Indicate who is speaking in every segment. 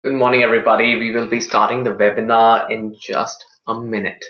Speaker 1: Good morning, everybody. We will be starting the webinar in just a minute.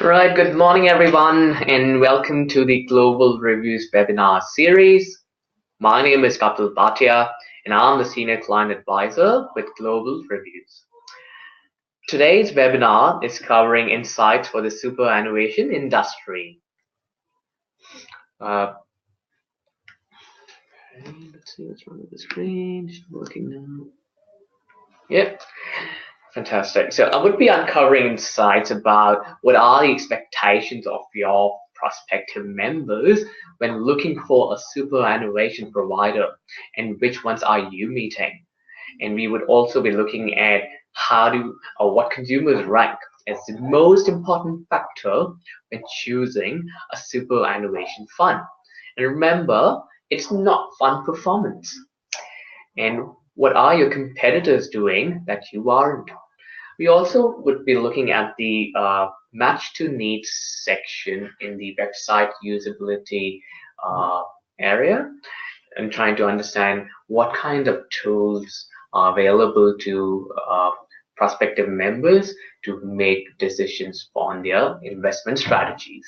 Speaker 1: Right, good morning, everyone, and welcome to the Global Reviews webinar series. My name is Kapil Bhatia, and I'm the Senior Client Advisor with Global Reviews. Today's webinar is covering insights for the superannuation industry. Let's see what's wrong with the screen. It's working now. Yep. Fantastic. So I would be uncovering insights about what are the expectations of your prospective members when looking for a superannuation provider, and which ones are you meeting? And we would also be looking at what consumers rank as the most important factor when choosing a superannuation fund. And remember, it's not fund performance. And what are your competitors doing that you aren't? We also would be looking at the match to needs section in the website usability area and trying to understand what kind of tools are available to prospective members to make decisions on their investment strategies.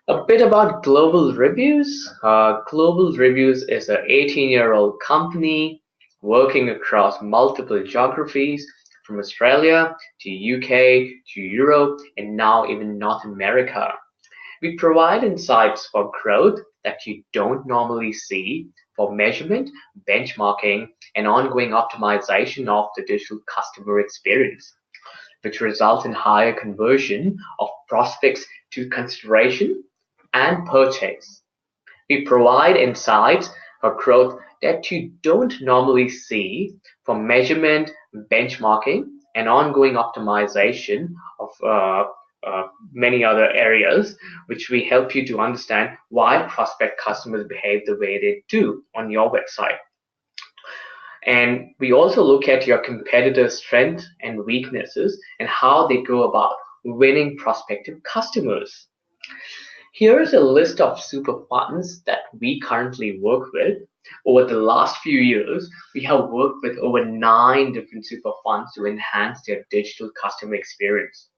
Speaker 1: A bit about Global Reviews. Global Reviews is an 18-year-old company working across multiple geographies, from Australia to UK to Europe and now even North America. We provide insights for growth that you don't normally see for measurement, benchmarking, and ongoing optimization of the digital customer experience, which results in higher conversion of prospects to consideration and purchase. We provide insights for growth that you don't normally see for measurement, benchmarking, and ongoing optimization of many other areas, which we help you to understand why prospect customers behave the way they do on your website. And we also look at your competitors' strengths and weaknesses and how they go about winning prospective customers. Here is a list of super funds that we currently work with. Over the last few years, we have worked with over 9 different super funds to enhance their digital customer experience.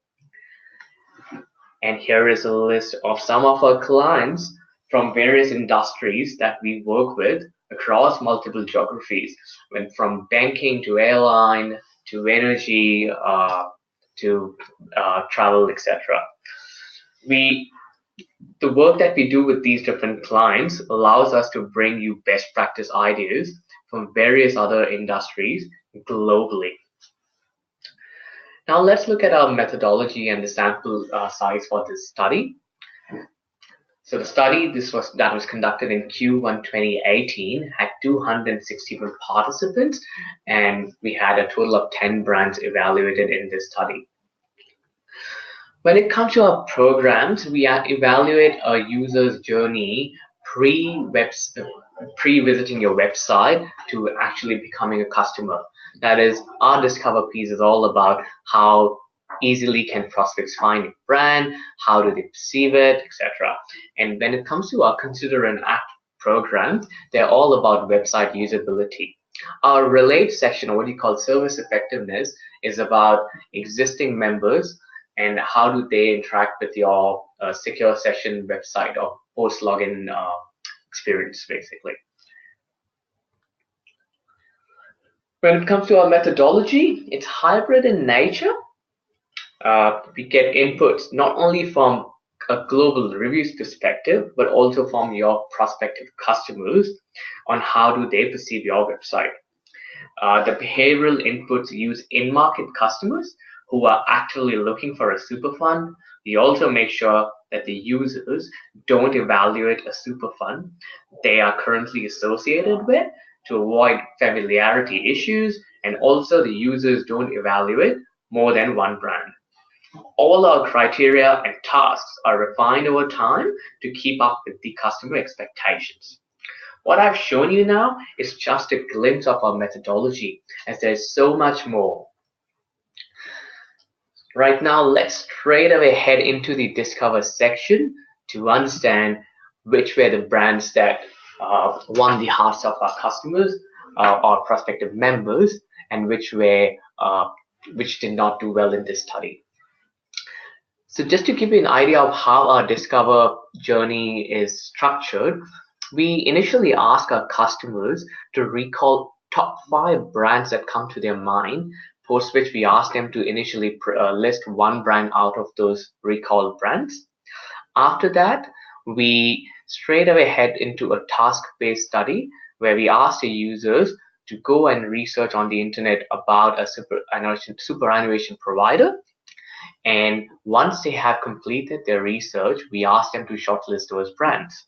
Speaker 1: And here is a list of some of our clients from various industries that we work with across multiple geographies, from banking to airline to energy to travel, etc. The work that we do with these different clients allows us to bring you best practice ideas from various other industries globally. Now let's look at our methodology and the sample size for this study. So the study that was conducted in Q1 2018 had 261 participants, and we had a total of 10 brands evaluated in this study. When it comes to our programs, we evaluate a user's journey pre-visiting your website to actually becoming a customer. That is, our Discover piece is all about how easily can prospects find a brand, how do they perceive it, etc. And when it comes to our Consider and Act program, they're all about website usability. Our Relate section, or what you call service effectiveness, is about existing members and how do they interact with your secure session website or post login experience, basically. When it comes to our methodology, it's hybrid in nature. We get inputs not only from a global reviews perspective, but also from your prospective customers on how do they perceive your website. The behavioral inputs use in-market customers who are actively looking for a super fund. We also make sure that the users don't evaluate a super fund they are currently associated with to avoid familiarity issues, and also the users don't evaluate more than one brand. All our criteria and tasks are refined over time to keep up with the customer expectations. What I've shown you now is just a glimpse of our methodology, as there's so much more. Right now, let's straight away head into the Discover section to understand which were the brands that won the hearts of our customers, our prospective members, and which did not do well in this study. So just to give you an idea of how our Discover journey is structured, we initially ask our customers to recall top 5 brands that come to their mind, post which we ask them to initially list one brand out of those recalled brands. After that, we straight away head into a task-based study where we ask the users to go and research on the internet about a superannuation provider. And once they have completed their research, we ask them to shortlist those brands.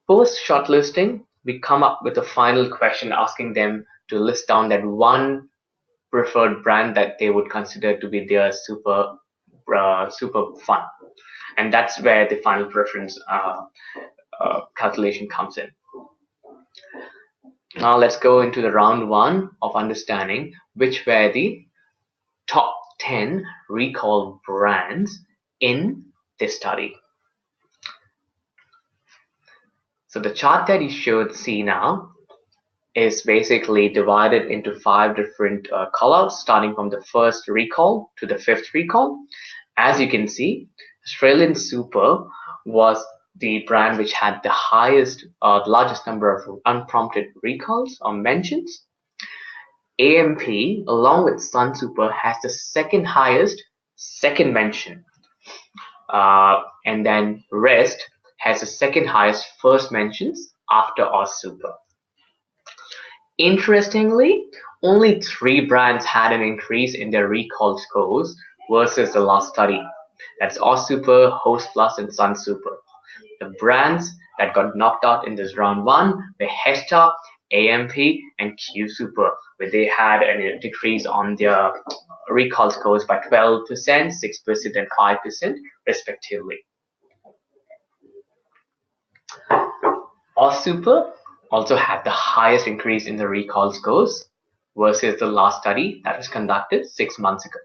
Speaker 1: Post shortlisting, we come up with a final question asking them to list down that one preferred brand that they would consider to be their super fun. And that's where the final preference calculation comes in. Now let's go into the round 1 of understanding which were the top 10 recalled brands in this study. So the chart that you should see now is basically divided into 5 different callouts, starting from the first recall to the 5th recall. As you can see, Australian Super was the brand which had the highest, largest number of unprompted recalls or mentions. AMP, along with Sun Super, has the second highest second mention, and then Rest has the second highest first mentions after AUSSUPER. Interestingly, only 3 brands had an increase in their recall scores versus the last study. That's AUSSUPER, HOSTPLUS, and Sun Super. The brands that got knocked out in this round 1 were HESTA, AMP, and Q Super, where they had a decrease on their recall scores by 12%, 6%, and 5% respectively. AUSSUPER also had the highest increase in the recall scores versus the last study that was conducted 6 months ago.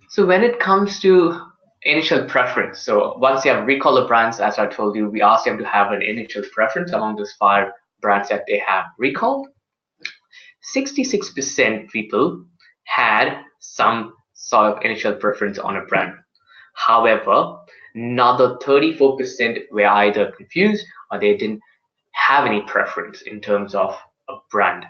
Speaker 1: So when it comes to initial preference, so once you have recall the brands, as I told you, we ask them to have an initial preference among those 5 brands that they have recalled. 66% people had some sort of initial preference on a brand. However, another 34% were either confused or they didn't have any preference in terms of a brand.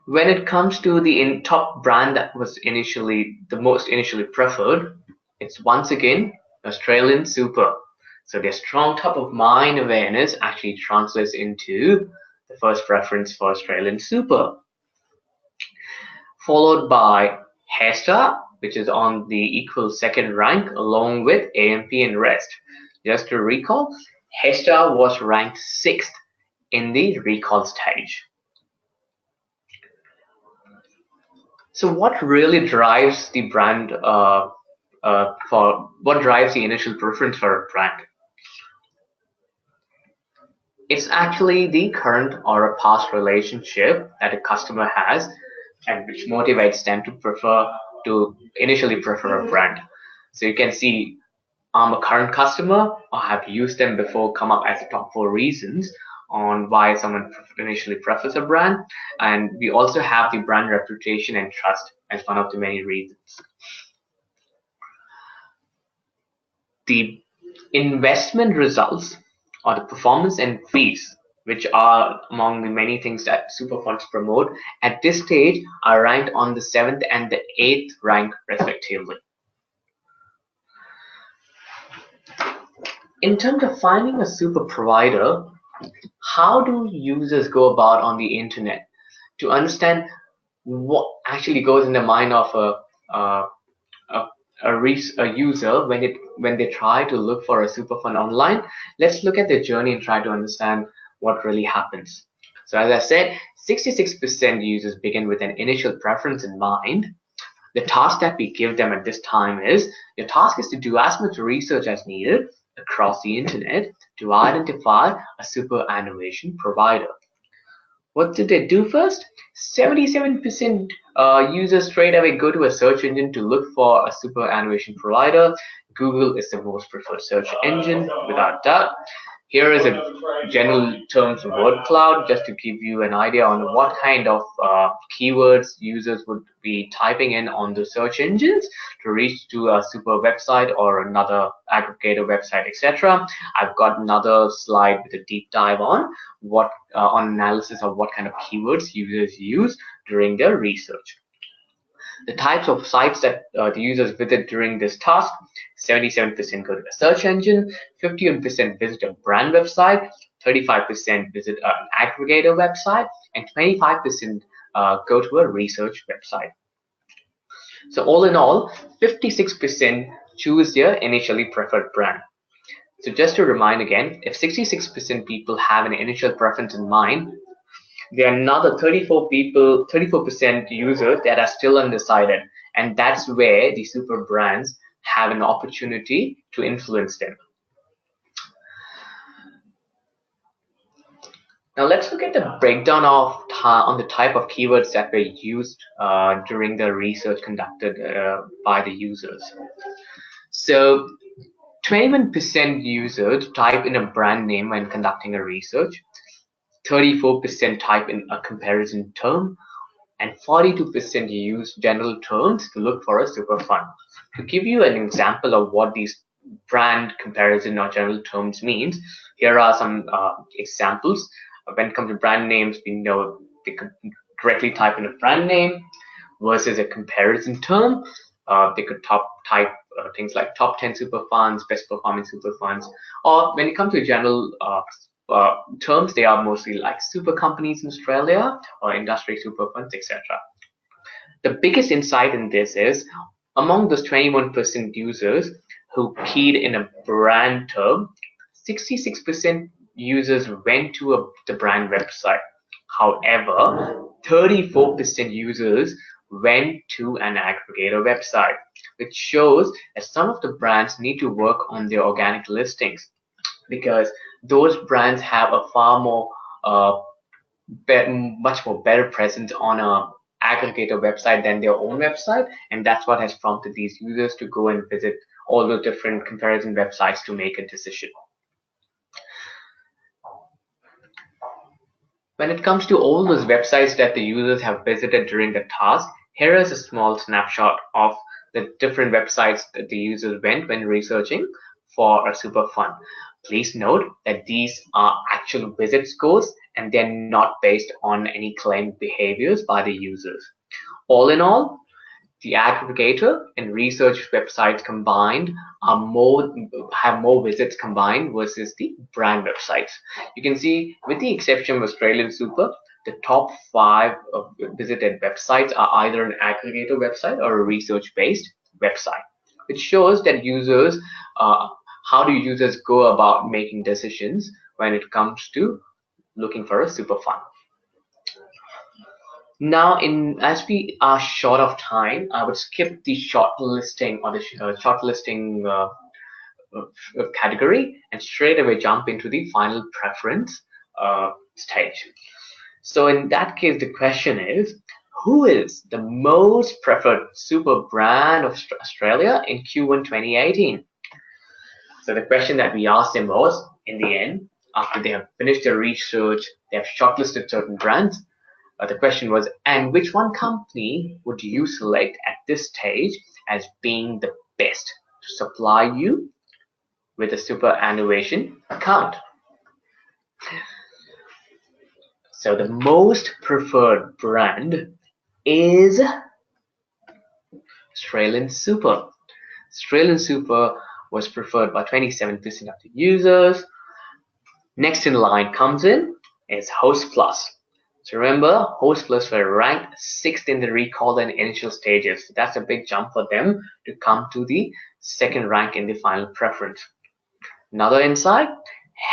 Speaker 1: When it comes to the top brand that was the most initially preferred, it's once again Australian Super. So their strong top of mind awareness actually translates into the first preference for Australian Super, followed by HESTA, which is on the equal second rank along with AMP and Rest. Just to recall, HESTA was ranked 6th in the recall stage. So what really drives the brand what drives the initial preference for a brand? It's actually the current or a past relationship that a customer has and which motivates them to initially prefer a brand. So you can see I'm a current customer or have used them before come up as the top 4 reasons on why someone initially prefers a brand. And we also have the brand reputation and trust as one of the many reasons. The investment results or the performance and fees, which are among the many things that super funds promote, at this stage are ranked on the 7th and the 8th rank respectively. In terms of finding a super provider, how do users go about on the internet to understand what actually goes in the mind of a user when they try to look for a super fund online? Let's look at the journey and try to understand what really happens. So as I said, 66% users begin with an initial preference in mind. The task that we give them at this time is, your task is to do as much research as needed across the internet to identify a superannuation provider. What did they do first? 77% users straight away go to a search engine to look for a superannuation provider. Google is the most preferred search engine without doubt. Here is a general terms word cloud just to give you an idea on what kind of keywords users would be typing in on the search engines to reach to a super website or another aggregator website, etc. I've got another slide with a deep dive on what on analysis of what kind of keywords users use during their research. The types of sites that the users visit during this task: 77% go to a search engine, 51% visit a brand website, 35% visit an aggregator website, and 25% go to a research website. So all in all, 56% choose their initially preferred brand. So just to remind again, if 66% people have an initial preference in mind, there are another 34% users that are still undecided, and that's where the super brands have an opportunity to influence them. Now let's look at the breakdown of on the type of keywords that were used during the research conducted by the users. So 21% users type in a brand name when conducting a research, 34% type in a comparison term, and 42% use general terms to look for a super fund. To give you an example of what these brand comparison or general terms means, here are some examples. When it comes to brand names, we know they could directly type in a brand name versus a comparison term. They could type things like top 10 super funds, best performing super funds, or when it comes to general terms, they are mostly like super companies in Australia or industry super funds, etc. The biggest insight in this is, among those 21% users who keyed in a brand term, 66% users went to the brand website. However, 34% users went to an aggregator website, which shows that some of the brands need to work on their organic listings, because those brands have a far more much more better presence on a aggregator website than their own website, and that's what has prompted these users to go and visit all the different comparison websites to make a decision. When it comes to all those websites that the users have visited during the task, here is a small snapshot of the different websites that the users went when researching for a super fund. Please note that these are actual visit scores and they're not based on any claimed behaviors by the users. All in all, the aggregator and research websites combined have more visits combined versus the brand websites. You can see, with the exception of Australian Super, the top 5 visited websites are either an aggregator website or a research-based website, which shows that users, how do users go about making decisions when it comes to looking for a super fund. Now, as we are short of time, I would skip the shortlisting or the shortlisting category and straight away jump into the final preference stage. So in that case, the question is, who is the most preferred super brand of Australia in Q1 2018? So the question that we asked them was, in the end, after they have finished their research, they have shortlisted certain brands. The question was, and which one company would you select at this stage as being the best to supply you with a superannuation account? So the most preferred brand is Australian Super. Australian Super was preferred by 27% of the users. Next in line comes in is HOSTPLUS. So remember, HOSTPLUS were ranked 6th in the recall and initial stages. So that's a big jump for them to come to the second rank in the final preference. Another insight,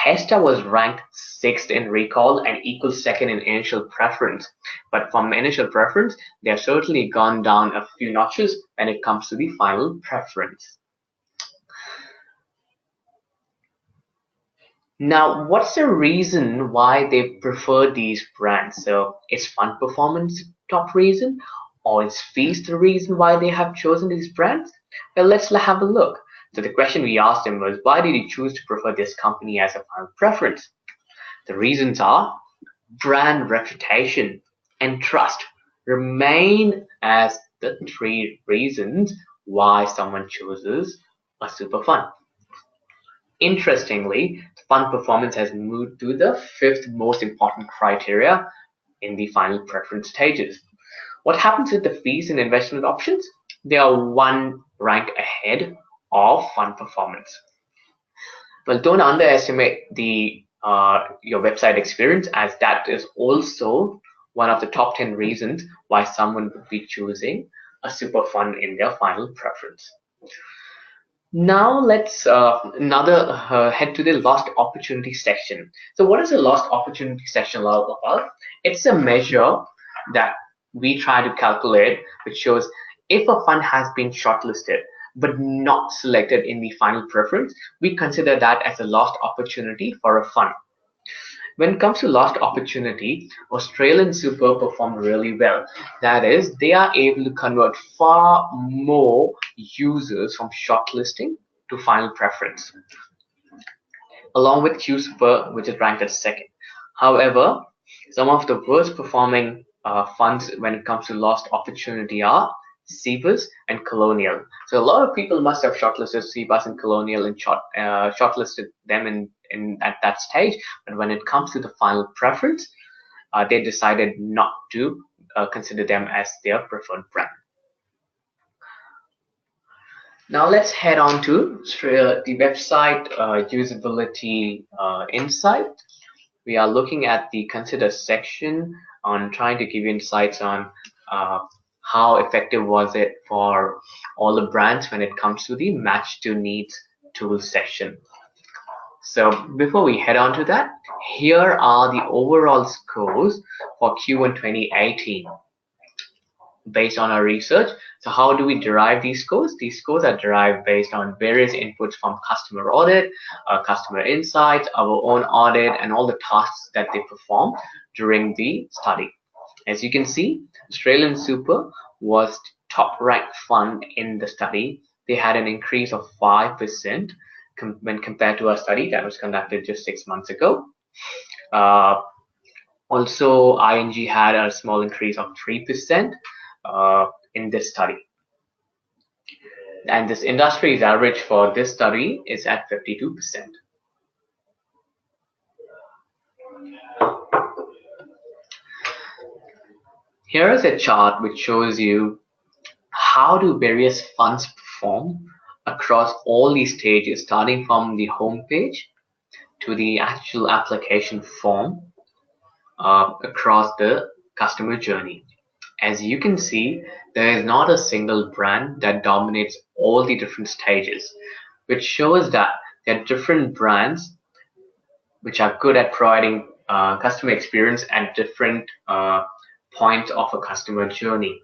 Speaker 1: HESTA was ranked 6th in recall and equal second in initial preference. But from initial preference, they have certainly gone down a few notches when it comes to the final preference. Now, what's the reason why they prefer these brands? So is fund performance top reason, or is fees the reason why they have chosen these brands? Well, let's have a look. So the question we asked them was, why did you choose to prefer this company as a final preference? The reasons are brand reputation and trust remain as the 3 reasons why someone chooses a super fund. Interestingly, fund performance has moved to the 5th most important criteria in the final preference stages. What happens with the fees and investment options? They are 1 rank ahead of fund performance. Well, don't underestimate your website experience, as that is also one of the top 10 reasons why someone would be choosing a super fund in their final preference. Now let's head to the lost opportunity section. So what is the lost opportunity section all about? It's a measure that we try to calculate, which shows if a fund has been shortlisted but not selected in the final preference, we consider that as a lost opportunity for a fund. When it comes to lost opportunity, Australian Super performed really well. That is, they are able to convert far more users from shortlisting to final preference, along with Q Super, which is ranked as 2nd. However, some of the worst performing funds when it comes to lost opportunity are CBUS and Colonial. So a lot of people must have shortlisted CBUS and Colonial and shortlisted them at that stage, but when it comes to the final preference, they decided not to consider them as their preferred brand. Now let's head on to the website usability insight. We are looking at the consider section on trying to give you insights on how effective was it for all the brands when it comes to the match to needs tool section. So before we head on to that, here are the overall scores for Q1 2018 based on our research. So how do we derive these scores? These scores are derived based on various inputs from customer audit, customer insights, our own audit, and all the tasks that they perform during the study. As you can see, Australian Super was top ranked fund in the study. They had an increase of 5% when compared to our study that was conducted just 6 months ago. Also, ING had a small increase of 3% in this study. And this industry's average for this study is at 52%. Here is a chart which shows you how do various funds perform across all these stages, starting from the home page to the actual application form across the customer journey. As you can see, there is not a single brand that dominates all the different stages, which shows that there are different brands which are good at providing customer experience at different points of a customer journey.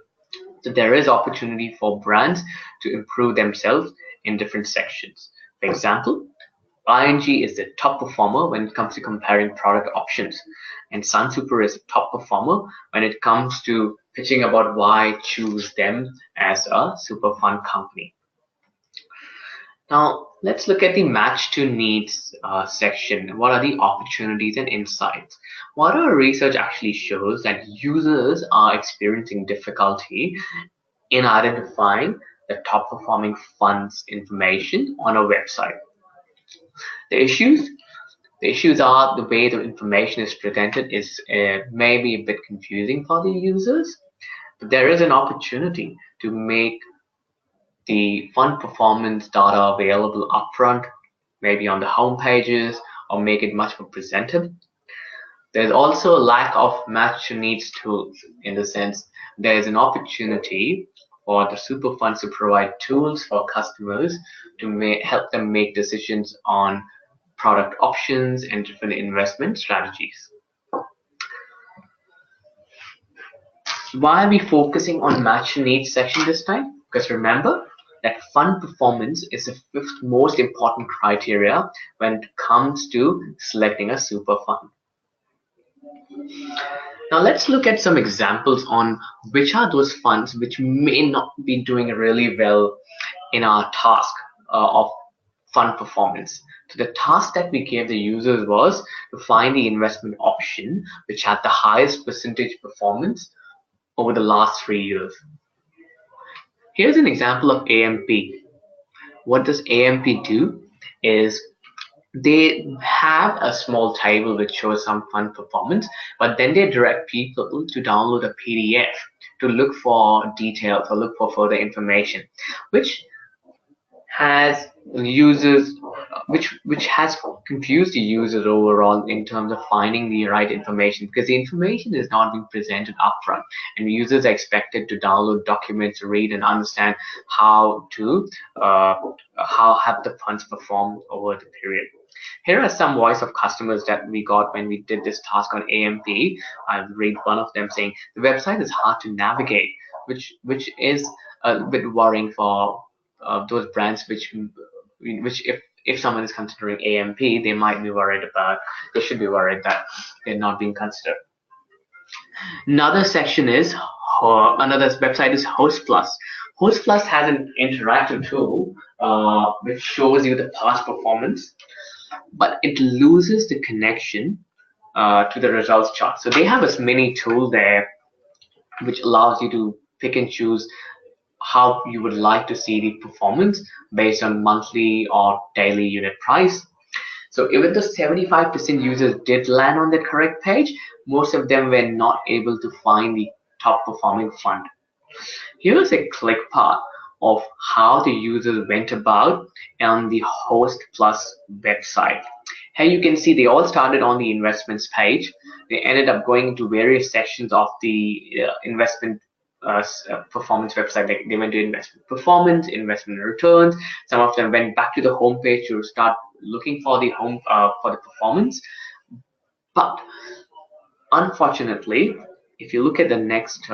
Speaker 1: So there is opportunity for brands to improve themselves in different sections. For example, ING is the top performer when it comes to comparing product options, and SunSuper is the top performer when it comes to pitching about why choose them as a super fund company. Now, let's look at the match to needs section. What are the opportunities and insights? What our research actually shows that users are experiencing difficulty in identifying the top performing funds information on a website. The issues are the way the information is presented is maybe a bit confusing for the users, but there is an opportunity to make the fund performance data available upfront, maybe on the home pages, or make it much more presentable. There's also a lack of match to needs tools, in the sense there's an opportunity for the super funds to provide tools for customers to help them make decisions on product options and different investment strategies. Why are we focusing on match to needs section this time? Because remember that fund performance is the fifth most important criteria when it comes to selecting a super fund. Now let's look at some examples on which are those funds which may not be doing really well in our task of fund performance. So the task that we gave the users was to find the investment option which had the highest percentage performance over the last 3 years. Here's an example of AMP. What does AMP do is they have a small table which shows some fund performance, but then they direct people to download a PDF to look for details or look for further information, which has users which has confused the users overall in terms of finding the right information, because the information is not being presented upfront and users are expected to download documents, read and understand how have the funds performed over the period. Here are some voice of customers that we got when we did this task on AMP. I'll read one of them saying, the website is hard to navigate, which is a bit worrying for those brands which if someone is considering AMP, they might be worried about, they should be worried that they're not being considered. Another section is, another website is HOSTPLUS. HOSTPLUS has an interactive tool which shows you the past performance, but it loses the connection to the results chart. So they have a mini tool there which allows you to pick and choose how you would like to see the performance based on monthly or daily unit price. So even though 75% users did land on the correct page, most of them were not able to find the top performing fund. Here's a click part of how the users went about on the HostPlus website. Here you can see they all started on the investments page. They ended up going into various sections of the investment performance website. Like they went to investment performance, investment returns. Some of them went back to the home page to start looking for the for the performance. But unfortunately, if you look at the next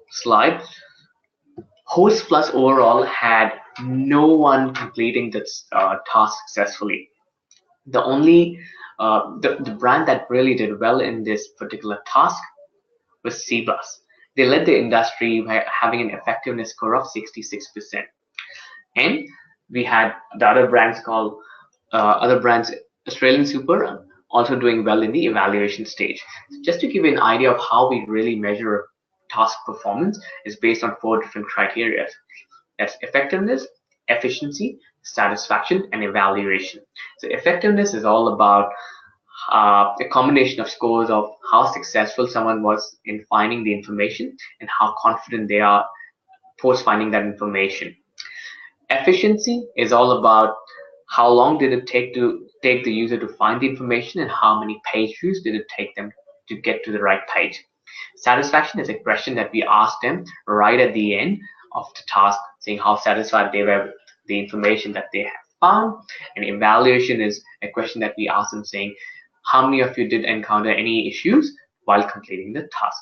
Speaker 1: slide, HostPlus overall had no one completing this task successfully. The only the brand that really did well in this particular task was CBUS. They led the industry by having an effectiveness score of 66%. And we had the other brands called Australian Super, also doing well in the evaluation stage. So just to give you an idea of how we really measure task performance is based on 4 different criteria. That's effectiveness, efficiency, satisfaction, and evaluation. So effectiveness is all about a combination of scores of how successful someone was in finding the information and how confident they are post finding that information. Efficiency is all about how long did it take the user to find the information and how many page views did it take them to get to the right page. Satisfaction is a question that we ask them right at the end of the task, saying how satisfied they were with the information that they have found. And evaluation is a question that we ask them, saying how many of you did encounter any issues while completing the task.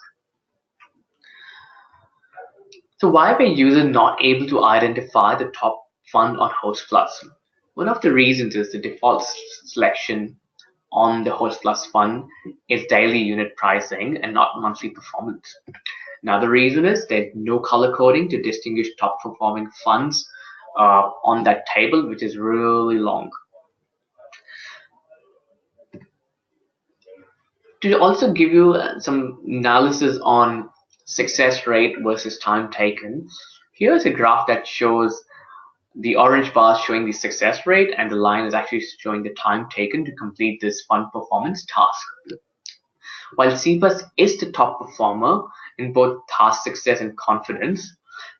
Speaker 1: So why were users not able to identify the top fund on HostPlus? One of the reasons is the default selection on the HOSTPLUS fund is daily unit pricing and not monthly performance. Another reason is there's no color coding to distinguish top performing funds on that table, which is really long. To also give you some analysis on success rate versus time taken, here's a graph that shows the orange bar showing the success rate and the line is actually showing the time taken to complete this fund performance task. While CPUS is the top performer in both task success and confidence,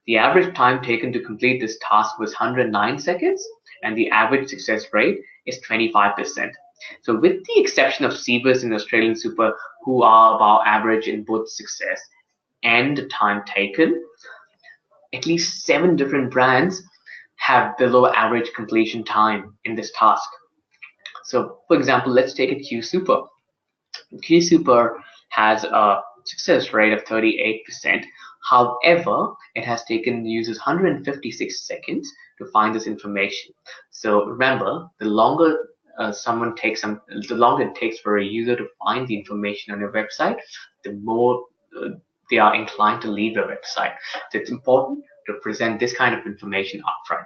Speaker 1: the average time taken to complete this task was 109 seconds and the average success rate is 25%. So with the exception of CPUS and Australian Super, who are above average in both success and time taken, at least 7 different brands have below average completion time in this task. So for example, let's take a QSuper. QSuper has a success rate of 38%. However, it has taken users 156 seconds to find this information. So remember, the longer the longer it takes for a user to find the information on your website, the more they are inclined to leave your website. So it's important to present this kind of information upfront.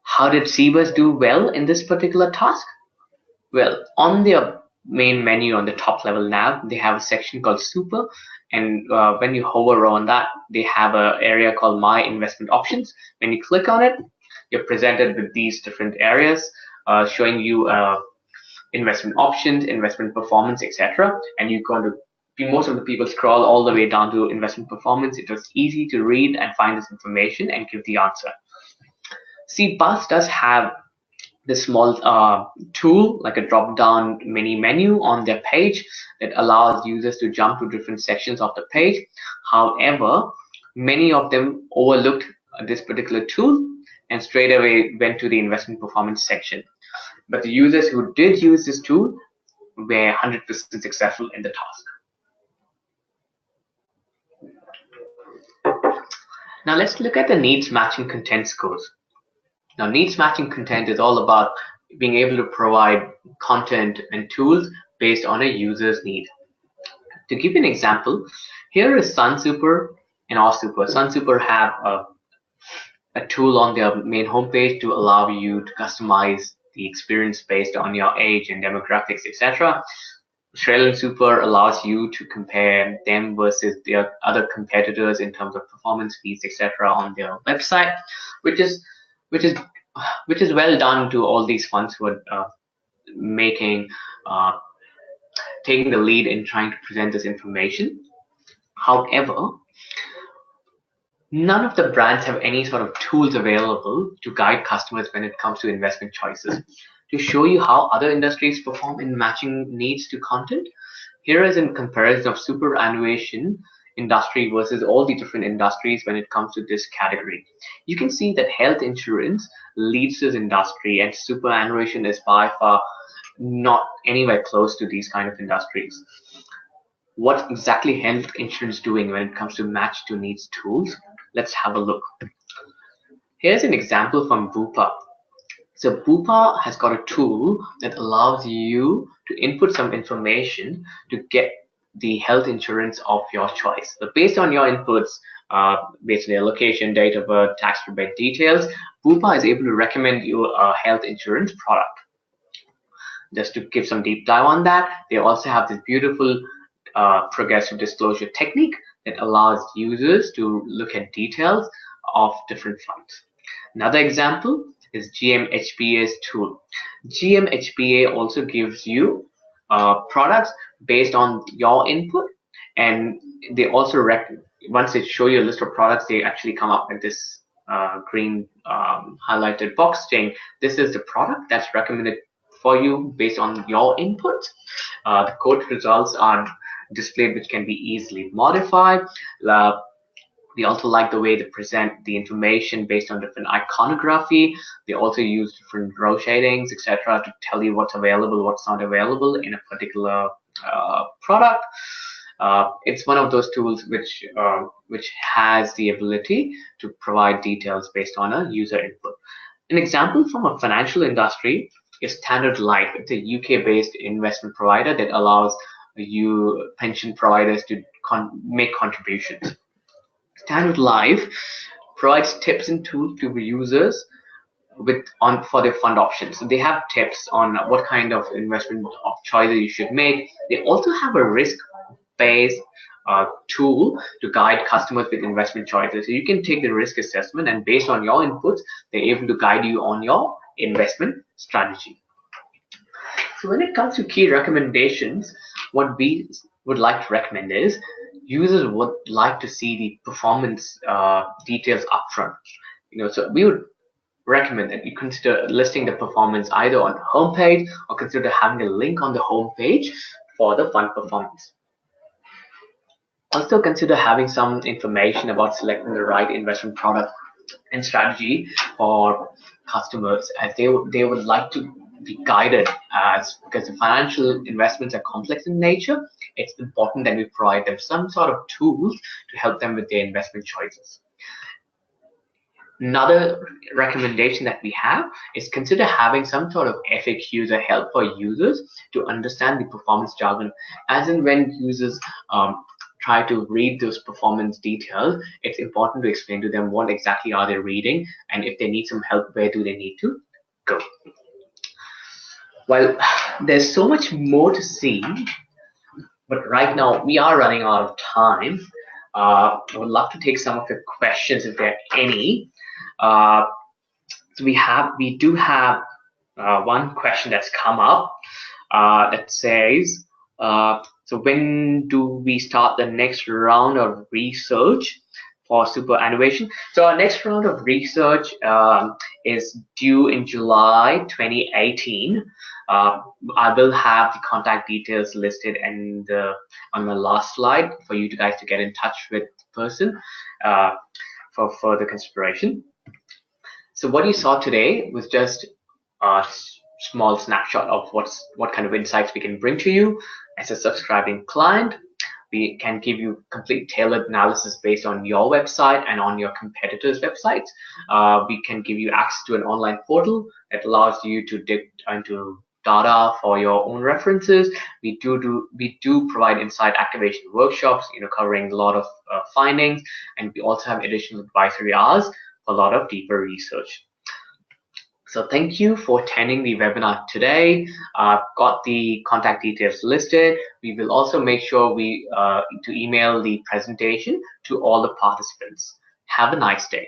Speaker 1: How did CBUS do well in this particular task? Well, on their main menu on the top level nav, they have a section called Super, and when you hover on that, they have an area called My Investment Options. When you click on it, you're presented with these different areas showing you investment options, investment performance, etc. And you're going to most of the people scroll all the way down to investment performance. It was easy to read and find this information and give the answer. CBUS does have this small tool, like a drop-down mini menu on their page that allows users to jump to different sections of the page. However, many of them overlooked this particular tool and straight away went to the investment performance section. But the users who did use this tool were 100% successful in the task. Now let's look at the needs matching content scores. Now, needs matching content is all about being able to provide content and tools based on a user's need. To give you an example, here is SunSuper and AUSSUPER. SunSuper have a tool on their main homepage to allow you to customize the experience based on your age and demographics, etc. Australian Super allows you to compare them versus their other competitors in terms of performance fees, etc. on their website, which is well done to all these funds who are taking the lead in trying to present this information. However, none of the brands have any sort of tools available to guide customers when it comes to investment choices. To show you how other industries perform in matching needs to content, here is a comparison of superannuation industry versus all the different industries when it comes to this category. You can see that health insurance leads this industry and superannuation is by far not anywhere close to these kind of industries. What exactly health insurance doing when it comes to match to needs tools? Let's have a look. Here's an example from BUPA. So BUPA has got a tool that allows you to input some information to get the health insurance of your choice. So based on your inputs, based on your location, date of birth, tax rebate details, BUPA is able to recommend you a health insurance product. Just to give some deep dive on that, they also have this beautiful progressive disclosure technique that allows users to look at details of different funds. Another example is GMHBA's tool. GMHBA also gives you products based on your input, and they also once they show you a list of products, they actually come up with this green highlighted box saying this is the product that's recommended for you based on your input. The code results are displayed, which can be easily modified. We also like the way they present the information based on different iconography. They also use different row shadings, etc., to tell you what's available, what's not available in a particular product. It's one of those tools which has the ability to provide details based on a user input. An example from a financial industry is Standard Life. It's a UK-based investment provider that allows you pension providers to make contributions. Standard Life provides tips and tools to users for their fund options. So they have tips on what kind of investment choices you should make. They also have a risk-based tool to guide customers with investment choices. So you can take the risk assessment, and based on your inputs, they're able to guide you on your investment strategy. So when it comes to key recommendations, what we would like to recommend is users would like to see the performance details upfront. So we would recommend that you consider listing the performance either on the homepage, or consider having a link on the homepage for the fund performance. Also consider having some information about selecting the right investment product and strategy for customers, as they would like to be guided, because the financial investments are complex in nature. It's important that we provide them some sort of tools to help them with their investment choices. Another recommendation that we have is consider having some sort of FAQs or help for users to understand the performance jargon, as in when users try to read those performance details, it's important to explain to them what exactly are they reading, and if they need some help, where do they need to go. Well, there's so much more to see, but right now we are running out of time. I would love to take some of your questions if there are any. So we do have one question that's come up that says, so when do we start the next round of research for superannuation? So our next round of research is due in July 2018. I will have the contact details listed on the last slide for you guys to get in touch with the person for further consideration. So what you saw today was just a small snapshot of what kind of insights we can bring to you. As a subscribing client, we can give you complete tailored analysis based on your website and on your competitors' websites. We can give you access to an online portal that allows you to dig into data for your own references. We do provide insight activation workshops, covering a lot of findings, and we also have additional advisory hours for a lot of deeper research. So thank you for attending the webinar today. I've got the contact details listed. We will also make sure to email the presentation to all the participants. Have a nice day.